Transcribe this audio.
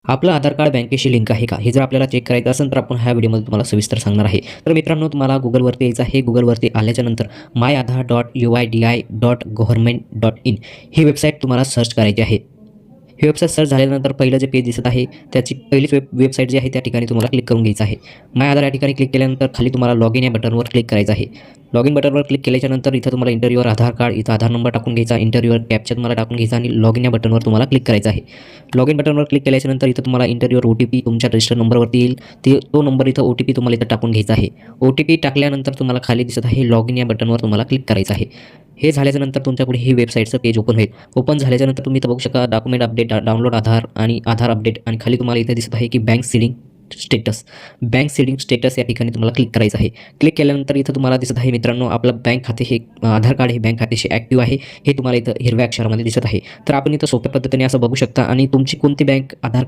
आपलं आधार कार्ड बँकेशी लिंक आहे का? हे जर आपल्याला चेक करायचं असेल तर आपण ह्या व्हिडिओमध्ये तुम्हाला सविस्तर सांगणार आहे. तर मित्रांनो, तुम्हाला Googleवरती यायचं आहे. Googleवरती आल्याच्यानंतर myAadhar.uidi.government.in ही वेबसाईट तुम्हाला सर्च करायची आहे. ही वेबसाईट सर्च झाल्यानंतर पहिलं जे पेज दिसत आहे त्याची पहिलीच वेबसाईट जी आहे त्या ठिकाणी तुम्हाला क्लिक करून घ्यायचं आहे. माय आधार या ठिकाणी क्लिक केल्यानंतर खाली तुम्हाला लॉग इन या बटनवर क्लिक करायचं आहे. लॉग इन बटनवर क्लिक केल्याच्यानंतर इथं तुम्हाला इंटर युअर आधार कार्ड, इथं आधार नंबर टाकून घ्यायचा, इंटर युअर कॅप्चा तुम्हाला टाकून घ्यायचा आणि लॉग इन या बटनवर तुम्हाला क्लिक करायचं आहे. लॉग इन बटनवर क्लिक केल्याच्यानंतर इथं तुम्हाला इंटर युअर OTP तुमच्या रजिस्टर नंबरवरती येईल. तो नंबर इथं OTP तुम्हाला इथं टाकून घ्यायचा आहे. OTP टाकल्यानंतर तुम्हाला खाली दिसत आहे लॉग इन या बटनवर तुम्हाला क्लिक करायचं आहे. हे झाल्याच्यानंतर तुमच्यापुढे ही वेबसाईटचं पेज ओपन होईल. ओपन झाल्याच्यानंतर तुम्ही इथं बघू शकता डॉक्युमेंट अपडेट, डाउनलोड आधार आणि आधार अपडेट आणि खाली तुम्हाला इथे दिसत आहे की bank seeding status. Bank seeding status या ठिकाणी तुम्हाला क्लिक करायचं आहे. क्लिक केल्यानंतर इथं तुम्हाला दिसत आहे मित्रांनो, आपलं बँक खाते हे आधार कार्ड हे बँक खात्याशी ॲक्टिव्ह आहे हे तुम्हाला इथं हिरव्या अक्षरामध्ये दिसत आहे. तर आपण इथं सोप्या पद्धतीने असं बघू शकता आणि तुमची कोणती बँक आधार